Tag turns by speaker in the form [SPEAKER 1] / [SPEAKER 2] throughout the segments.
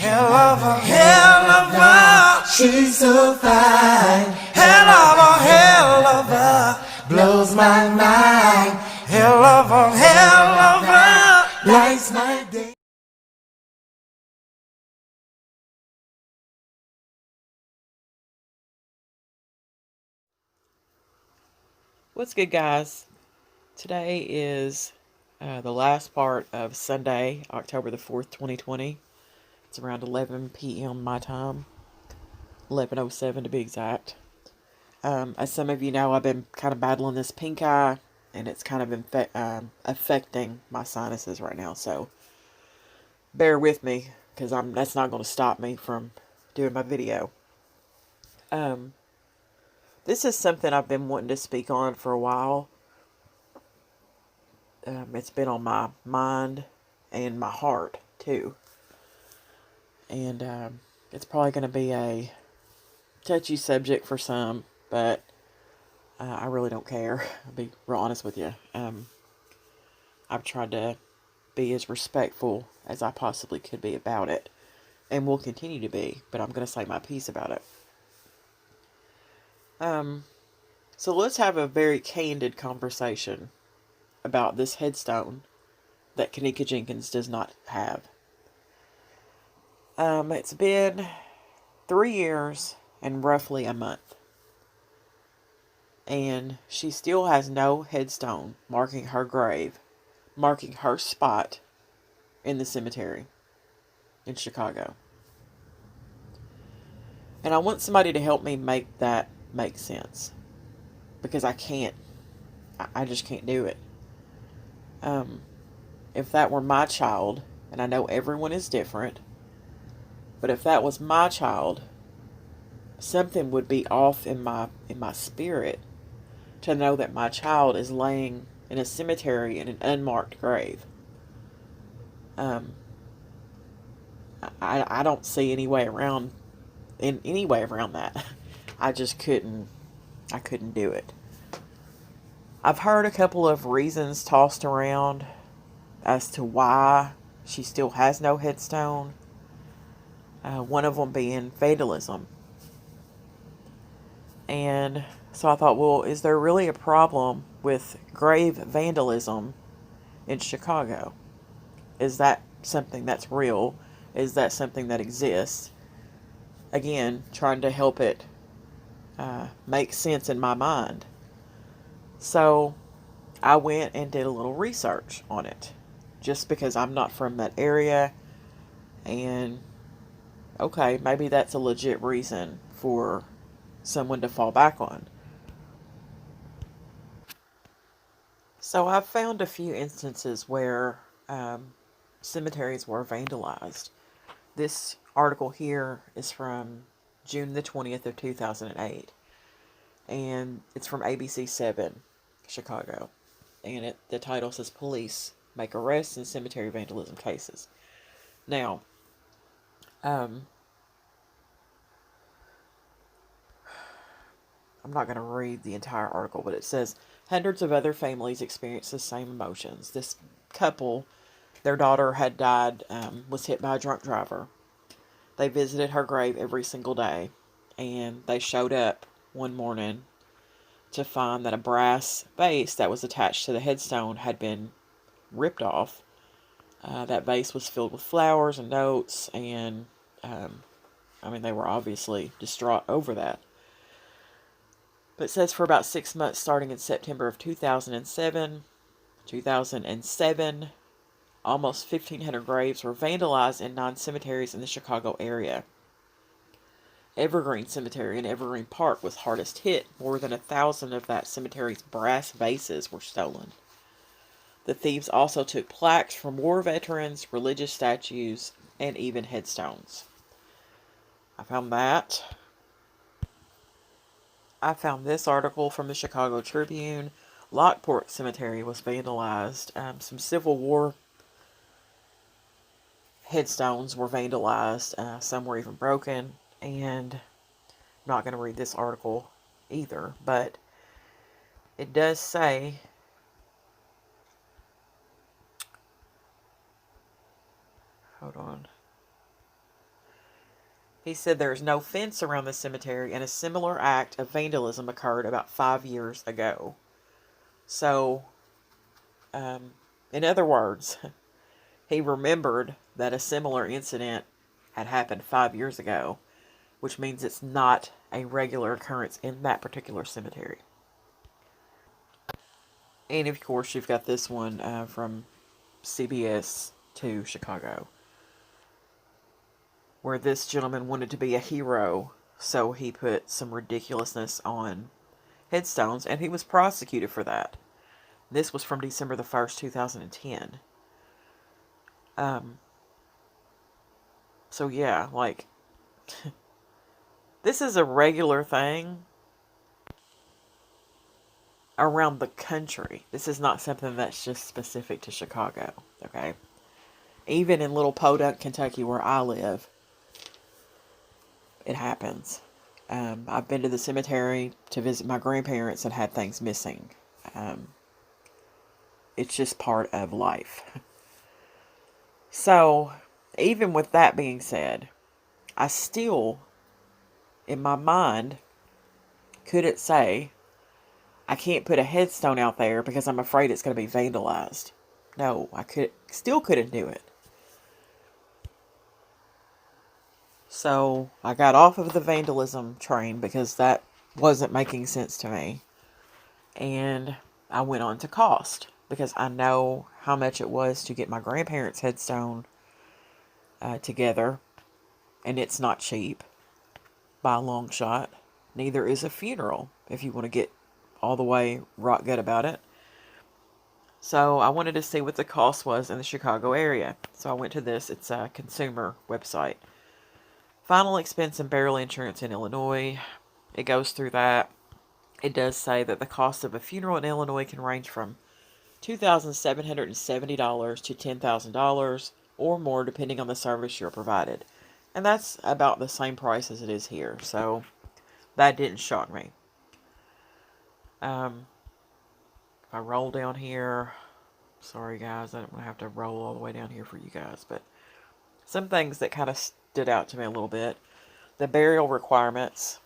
[SPEAKER 1] hell of a, she's so fine. Hell of a, blows my mind. Hell of a, lights my day.
[SPEAKER 2] What's good, guys? Today is the last part of Sunday, October the 4th, 2020. It's around 11 p.m. my time, 11:07 to be exact. As some of you know, I've been kind of battling this pink eye, and it's kind of affecting my sinuses right now. So bear with me, because that's not going to stop me from doing my video. This is something I've been wanting to speak on for a while. It's been on my mind and my heart too, and it's probably going to be a touchy subject for some, but I really don't care. I'll be real honest with you. I've tried to be as respectful as I possibly could be about it, and will continue to be, but I'm going to say my piece about it. So let's have a very candid conversation about this headstone that Kenneka Jenkins does not have. It's been 3 years and roughly a month, and she still has no headstone marking her grave, marking her spot in the cemetery in Chicago. And I want somebody to help me make that make sense, because I can't. I just can't do it. If that were my child, and I know everyone is different, but if that was my child, something would be off in my spirit to know that my child is laying in a cemetery in an unmarked grave. I don't see any way around that. I just couldn't. I couldn't do it. I've heard a couple of reasons tossed around as to why she still has no headstone. One of them being vandalism. And so I thought, well, is there really a problem with grave vandalism in Chicago? Is that something that's real? Is that something that exists? Again, trying to help it make sense in my mind. So I went and did a little research on it, just because I'm not from that area, and okay, maybe that's a legit reason for someone to fall back on. So I've found a few instances where cemeteries were vandalized. This article here is from June the 20th of 2008, and it's from ABC 7, Chicago, and the title says, "Police Make Arrests in Cemetery Vandalism Cases." Now, I'm not going to read the entire article, but it says, hundreds of other families experienced the same emotions. This couple, their daughter had died, was hit by a drunk driver. They visited her grave every single day, and they showed up one morning to find that a brass base that was attached to the headstone had been ripped off. That base was filled with flowers and notes, and they were obviously distraught over that. But it says for about 6 months, starting in September of 2007, almost 1,500 graves were vandalized in 9 cemeteries in the Chicago area. Evergreen Cemetery in Evergreen Park was hardest hit. More than 1,000 of that cemetery's brass vases were stolen. The thieves also took plaques from war veterans, religious statues, and even headstones. I found that. I found this article from the Chicago Tribune. Lockport Cemetery was vandalized. Some Civil War headstones were vandalized. Some were even broken. And I'm not going to read this article either, but it does say, hold on, He said there is no fence around the cemetery, and a similar act of vandalism occurred about 5 years ago. So, in other words, he remembered that a similar incident had happened 5 years ago, which means it's not a regular occurrence in that particular cemetery. And of course, you've got this one from CBS to Chicago, where this gentleman wanted to be a hero, so he put some ridiculousness on headstones, and he was prosecuted for that. This was from December the 1st, 2010. So yeah, like, this is a regular thing around the country. This is not something that's just specific to Chicago, okay? Even in little Podunk, Kentucky, where I live, it happens. I've been to the cemetery to visit my grandparents and had things missing. It's just part of life. So, even with that being said, I still, in my mind, couldn't say, I can't put a headstone out there because I'm afraid it's going to be vandalized. No, still couldn't do it. So, I got off of the vandalism train because that wasn't making sense to me. And I went on to cost, because I know how much it was to get my grandparents' headstone together. And it's not cheap by a long shot. Neither is a funeral, if you want to get all the way rock good about it. So I wanted to see what the cost was in the Chicago area. So I went to this. It's a consumer website. Final expense and burial insurance in Illinois. It goes through that. It does say that the cost of a funeral in Illinois can range from $2,770 to $10,000 or more, depending on the service you're provided. And that's about the same price as it is here. So that didn't shock me. If I roll down here, sorry guys, I don't want to have to roll all the way down here for you guys, but some things that kind of stood out to me a little bit. The burial requirements.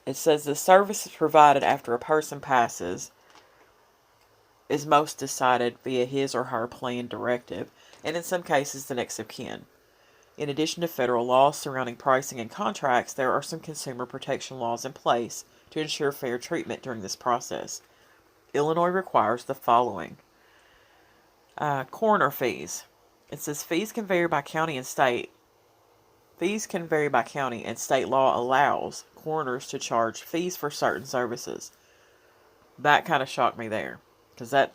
[SPEAKER 2] It says the service is provided after a person passes is most decided via his or her planned directive, and in some cases the next of kin. In addition to federal laws surrounding pricing and contracts, there are some consumer protection laws in place to ensure fair treatment during this process. Illinois requires the following. Coroner fees. It says fees can vary by county and state. Fees can vary by county, and state law allows coroners to charge fees for certain services. That kind of shocked me there, because that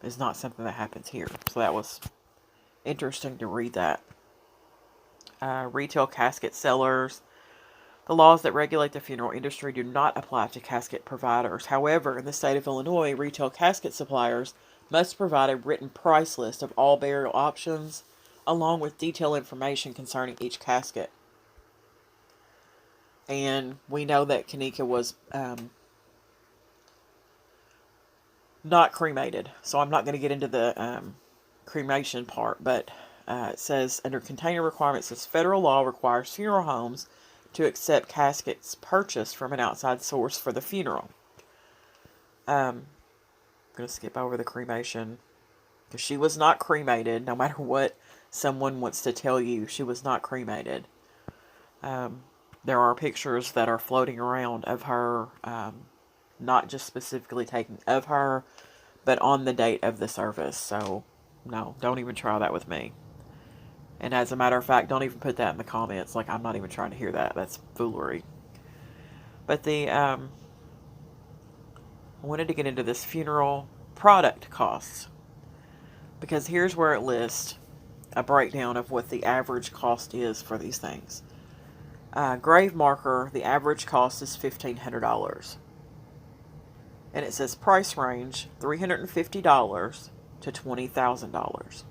[SPEAKER 2] is not something that happens here. So that was interesting to read that. Retail casket sellers. The laws that regulate the funeral industry do not apply to casket providers. However, in the state of Illinois, retail casket suppliers must provide a written price list of all burial options, along with detailed information concerning each casket. And we know that Kenneka was not cremated, so I'm not going to get into the cremation part, but it says, under container requirements, says federal law requires funeral homes to accept caskets purchased from an outside source for the funeral. I'm going to skip over the cremation, because she was not cremated, no matter what someone wants to tell you. She was not cremated. There are pictures that are floating around of her, not just specifically taken of her, but on the date of the service. So, no, don't even try that with me. And as a matter of fact, don't even put that in the comments. Like, I'm not even trying to hear that. That's foolery. But I wanted to get into this funeral product costs, because here's where it lists a breakdown of what the average cost is for these things. Grave marker, the average cost is $1,500. And it says price range $350 to $20,000.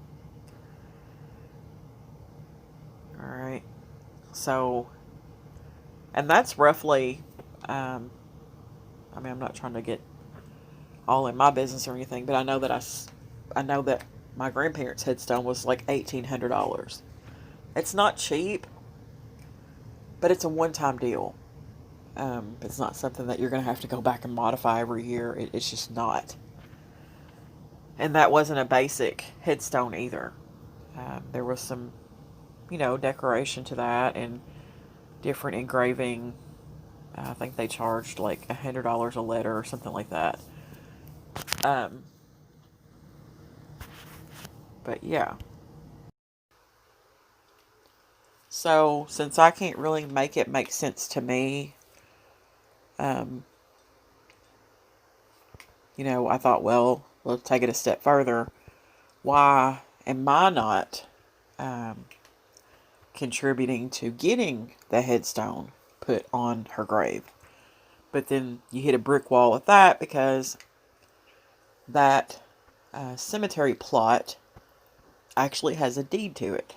[SPEAKER 2] Alright. So, and that's roughly, I'm not trying to get all in my business or anything, but I know that my grandparents' headstone was like $1,800. It's not cheap, But it's a one-time deal. It's not something that you're going to have to go back and modify every year. It's just not. And that wasn't a basic headstone either. There was some, decoration to that and different engraving. I think they charged like $100 a letter or something like that. But yeah. So since I can't really make it make sense to me, I thought, well, we'll take it a step further. Why am I not contributing to getting the headstone put on her grave? But then you hit a brick wall with that, because that cemetery plot actually has a deed to it.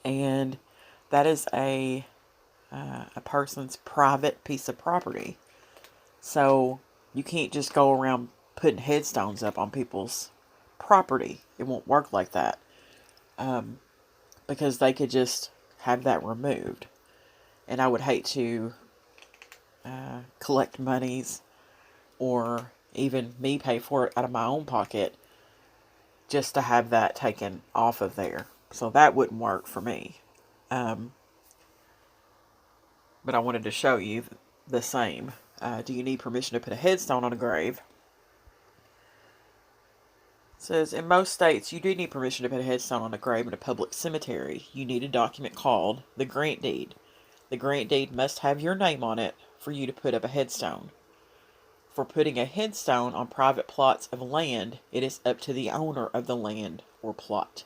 [SPEAKER 2] And that is a person's private piece of property. So you can't just go around putting headstones up on people's property. It won't work like that. Because they could just have that removed. And I would hate to collect monies, or even me pay for it out of my own pocket, just to have that taken off of there. So that wouldn't work for me. But I wanted to show you the same. Do you need permission to put a headstone on a grave? It says, in most states, you do need permission to put a headstone on a grave in a public cemetery. You need a document called the grant deed. The grant deed must have your name on it for you to put up a headstone. For putting a headstone on private plots of land, it is up to the owner of the land or plot.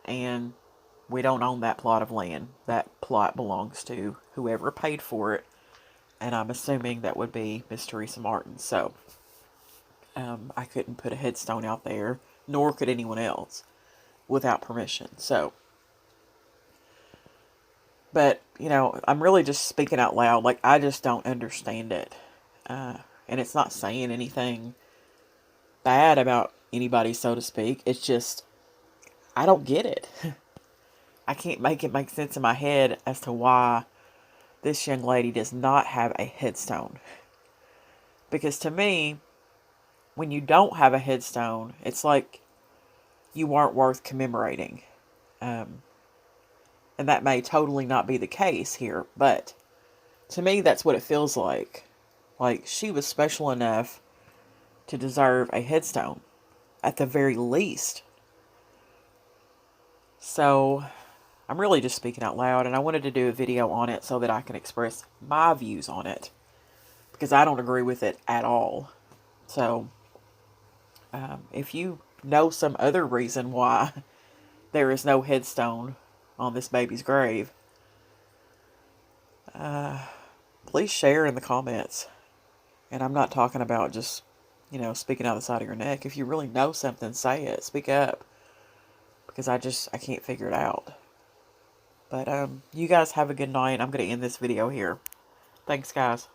[SPEAKER 2] And we don't own that plot of land. That plot belongs to whoever paid for it. And I'm assuming that would be Miss Teresa Martin. So, I couldn't put a headstone out there, nor could anyone else, without permission. So, but, I'm really just speaking out loud. Like, I just don't understand it. And it's not saying anything bad about anybody, so to speak. It's just, I don't get it. I can't make it make sense in my head as to why this young lady does not have a headstone. Because to me, when you don't have a headstone, it's like you aren't worth commemorating. And that may totally not be the case here, but to me, that's what it feels like. Like, she was special enough to deserve a headstone, at the very least. So, I'm really just speaking out loud, and I wanted to do a video on it so that I can express my views on it, because I don't agree with it at all. So, if you know some other reason why there is no headstone on this baby's grave, please share in the comments. And I'm not talking about just, speaking out the side of your neck. If you really know something, say it. Speak up. Because I can't figure it out. But, you guys have a good night. I'm going to end this video here. Thanks, guys.